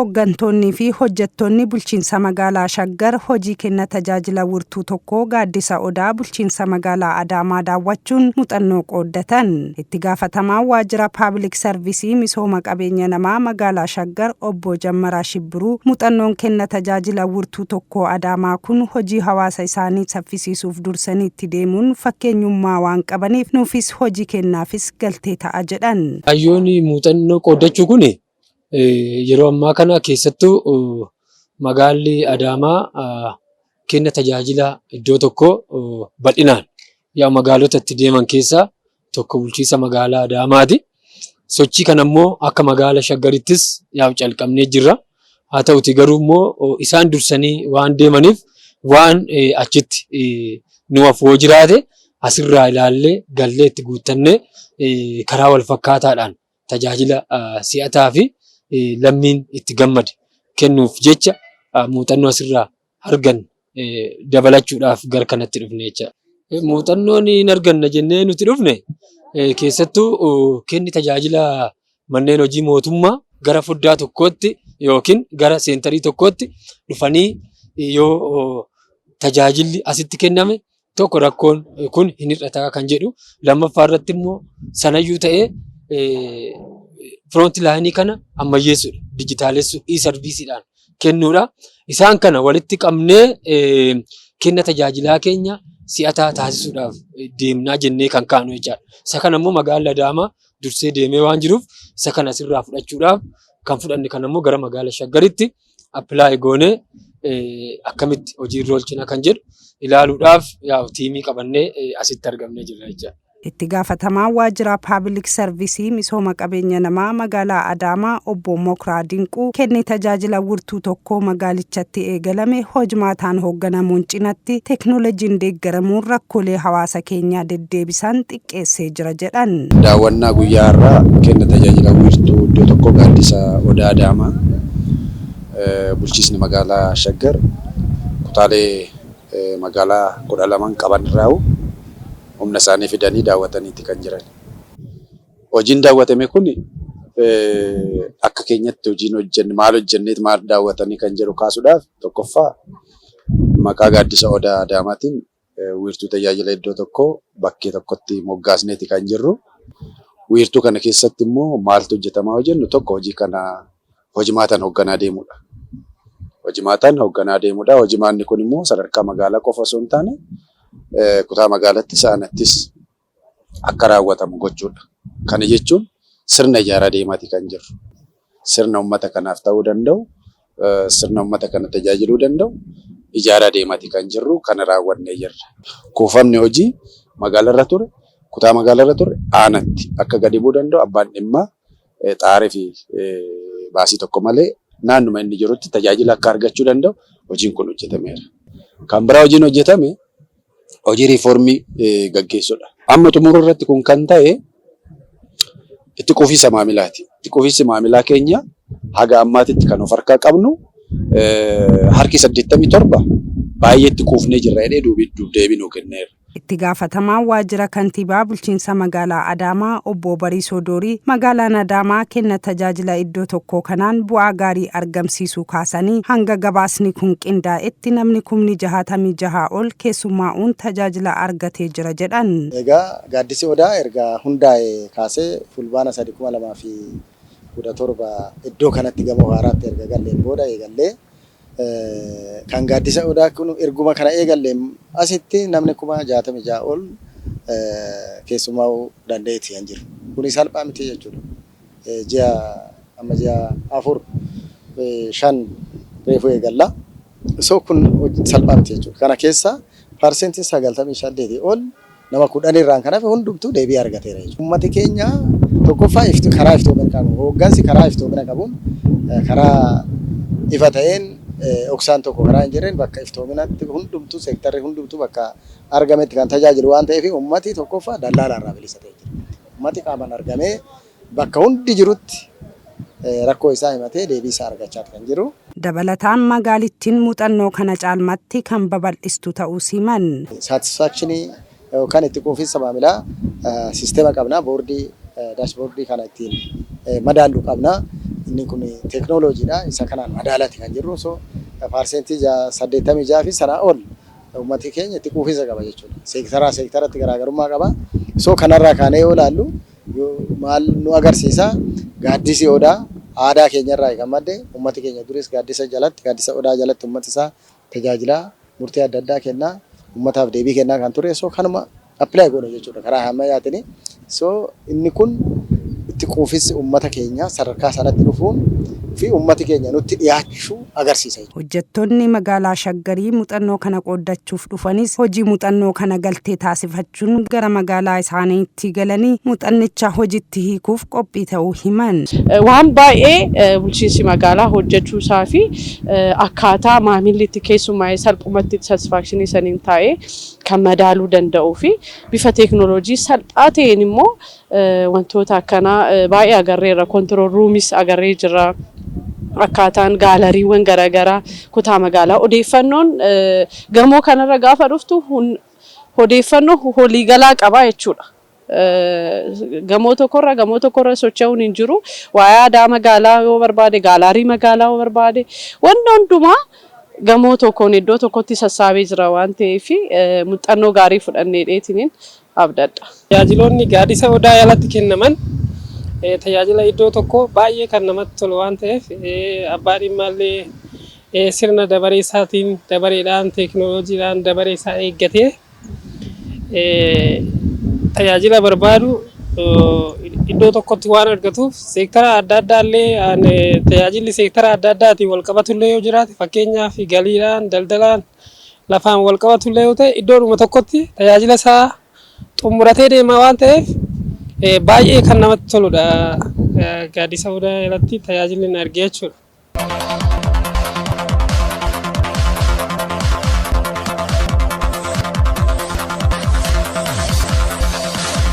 hooggantoonni fi hojjettoonni bulchiinsa magaalaa Shaggar hojii kenna tajaajila wirtuu tokkoo Gaaddisa Odaa bulchiinsa magaalaa Adaamaa daawwachuun muuxannoo qooddatan. Itti gaafatamaa waajjira Public Service misooma qabeenya namaa magaalaa Shaggar obbo Jammaraa Shibbiruu muuxannoon kenna tajaajila wirtuu tokkoo Adaamaa kun hojii hawaasa isaanii saffisiisuuf dursanii itti deemuun fakkeenyummaa waan qabaniif nuufis hojii kennaafis galtee ta'a jedhan. Hayyoonni muuxannoo qooddachuu kun yeroo ammaa kana keessattuu magaalli Adaamaa kenna tajaajila iddoo tokko bal'inaan yaa magaalota itti deeman keessaa tokko bulchiinsa magaalaa Adaamaati. Sochii kana immoo akka magaalaa Shaggarittis yaa calqabnee jirra. Haa ta'uti garuu immoo isaan dursanii waan deemaniif waan achitti nu hafuu jiraate asirraa ilaallee gallee itti guuttannee karaa wal fakkaataadhaan tajaajila si'ataa fi lammiin itti gammade kennuuf jecha muuxannoo asirraa argan dabalachuudhaaf gara kanatti dhufne jecha. Muuxannoon hin arganna jennee nuti dhufne keessattuu kenni tajaajila manneen hojii mootummaa gara foddaa tokkootti yookiin gara seentarii tokkootti dhufanii yoo tajaajilli asitti kenname tokko rakkoon kun hin hir'ata kan jedhu lammaffaa irratti immoo sanayyuu ta'ee front line kana ammayyeessuudha dijitaalessu e-serviceedhaan kennuudha. Isaan kana walitti qabnee kenna tajaajilaa keenya si'ataa taasisuudhaaf deemnaa jennee kan kaanu jechaadha. Isa kana immoo magaalaa Adaamaa dursee deemee waan jiruuf isa kana asirraa fudhachuudhaaf kan fudhanne kan immoo gara magaalaa Shaggaritti appilaayi goonee akkamitti hojiirra oolchina kan jedhu ilaaluudhaaf tiimii qabannee asitti argamnee jirra jechaadha. Itti gaafatamaa waajjira Public Service misooma qabeenya namaa magaalaa Adaamaa obbo Mokraa Dinquu kenni tajaajila wirtuu tokkoo magaalichatti eegalame hojmaataan hoogganamuun cinatti teknooloojiin deeggaramuun rakkoolee hawaasa keenyaa deddeebisan xiqqeessee jira jedhan. Daawwannaa guyyaa irraa kenna tajaajila wirtuu iddoo tokkoo Gaaddisa Odaa Adaamaa bulchiinsi magaalaa Shaggar kutaalee magaalaa 12 qaban irraa humna isaanii fidanii daawwataniiti kan jiran. Hojiin daawwatame kun akka keenyatti hojiin hojjenne maal hojjenneet maal daawwatanii kan jedhu kaasuudhaaf tokkoffaa maqaa Gaaddisa Odaa Adaamaatiin wiirtuu tajaajila iddoo tokkoo bakkee tokkotti moggaasneeti kan jirru. Wiirtuu kana keessatti immoo maaltu hojjetamaa jennu tokko hojii kana hojimaataan hoogganaa deemudha. Hojimaataan hoogganaa deemudha. Hojimaanni kun immoo sadarkaa magaalaa qofa osoo hin taane kutaa magaalattis aanattis akka raawwatamu gochuudha. Kana jechuun sirna ijaaraa deemaati kan jirru. Sirna uummata kanaaf ta'uu danda'u, sirna uummata kana tajaajiluu danda'u ijaaraa deemaati kan jirru kana raawwannee jirra. Kuufamni hojii magaalarra ture, kutaa magaalarra ture aanatti akka gadi bu'uu danda'u abbaan dhimmaa xaarii fi baasii tokko malee naannuma inni jirutti tajaajila akka argachuu danda'u hojiin kun hojjetameera. Kan biraa hojiin hojjetame hojii riiformii gaggeessuudha. Amma xumura irratti kun kan ta'e itti quufinsa maamilaati. Itti quufinsi maamilaa keenya haga ammaatitti kan of harkaa qabnu harki 87 baay'ee itti quufnee jirra jedhee deebii nuu kenneera. Itti gaafatamaa waajjira kantiibaa bulchiinsa magaalaa Adaamaa obbo Bariisoo Doorii magaalaan Adaamaa kenna tajaajila iddoo tokkoo kanaan bu'aa gaarii argamsiisuu kaasanii hanga gabaasni kun qindaa'etti namni 66 ol keessummaa'uun tajaajila argatee jira jedhan. Egaa Gaaddisi Odaa erga hundaa'e kaasee fulbaana 2017 iddoo kanatti gamoo haaraatti erga galleen booda eegallee kan Gaaddisa Odaa kun erguma kana eegalle asitti namni 66 ol keessummaa'uu danda'eeti kan jiru. Kun salphaa miti jechuudha. Amma ji'a 4-5 reefu eegalla. So kun salphaa miti jechuudha. Kana keessa parsentiin 98 ol nama 10 irraan kan hafe hundumtuu deebii argateera jechuudha. Uummati keenya tokkoffaa karaa iftoomina qabu. Hooggansi karaa iftoomina qabuun karaa ifa ta'een oksaan tokko karaa hin jirreen bakka iftoominatti hundumtuu seektarri hundumtuu bakka argametti kan tajaajilu waan ta'eef uummati tokkoffaa dallaalaarraa bilisa ta'e jira. Uummati qaamaan argamee bakka hundi jirutti rakkoo isaa himatee deebii isaa argachaa kan jiru. Dabalataan magaalittiin muuxannoo kana caalmatti kan babal'istu ta'uu siman. Satisfaakshinii yookaan itti quufinsa maamilaa sisteema qabnaa boordii daashboordii kana ittiin madaallu qabnaa. inni kun teeknooloojiidha. Isa kanaan madaalaati kan jirru. So parsentii 86 fi sanaa ol uummati keenya itti quufinsa qaba jechuudha. Seektaratti garaagarummaa qaba. So kanarraa kaanee yoo ilaallu maal nu agarsiisa? Gaaddisi odaa aadaa keenyarraa kan madde uummati keenya duris gaaddisa odaa jalatti uummati isaa tajaajila murtee adda addaa kennaa uummataaf deebii kennaa kan ture. So kanuma appilaayi godha jechuudha karaa ammayyaatiin. So inni kun itti quufinsi uummata keenya sadarkaa sanatti dhufuun fi uummati keenya nutti dhiyaachuu agarsiisa. Hojjettoonni magaalaa Shaggarii muuxannoo kana qooddachuuf dhufanis hojii muuxannoo kana galtee taasifachuun gara magaalaa isaaniitti galanii muuxannicha hojiitti hiikuuf qophii ta'uu himan. Waan baay'ee bulchiinsi magaalaa hojjechuu isaa fi akkaataa maamilli itti keessummaa'ee salphumatti satisfaakshinii saniin taa'ee kan madaaluu danda'uu fi bifa teeknooloojii salphaa ta'een immoo wantoota akkanaa baay'ee agarreerra. Kontirool ruumis agarree jira. Akkaataan gaalariiwwan garaagaraa kutaa magaalaa odeeffannoon gamoo kanarra gaafa dhuftu odeeffannoo waliigalaa qaba jechuudha. Gamoo tokkorra socho'uun hin jiru. Waa'ee aadaa magaalaa yoo barbaade, gaalarii magaalaa yoo barbaade, wanti hundumaa gamoo tokkoon iddoo tokkotti sassaabee jira waan ta'eef muuxannoo gaarii fudhannee dheetiniin abdadha. Tajaajiloonni gaaddisa odaa jalatti kennaman tajaajila iddoo tokko baay'ee kan namatti tolu waan ta'eef abbaa dhimmaallee sirna dabaree isaatiin dabareedhaan teeknooloojiidhaan dabaree isaa eeggatee tajaajila barbaadu iddoo tokkotti waan argatuuf seektara adda addaallee tajaajilli seektara adda addaatiin wal qabatullee yoo jiraate fakkeenyaaf galiidhaan daldalaan lafaan wal qabatullee yoo ta'e iddoodhuma tokkotti tajaajila isaa xumuratee deema waan ta'eef baay'ee kan namatti toludha. Gaaddisa odaa jalatti tajaajilli argee jechuudha.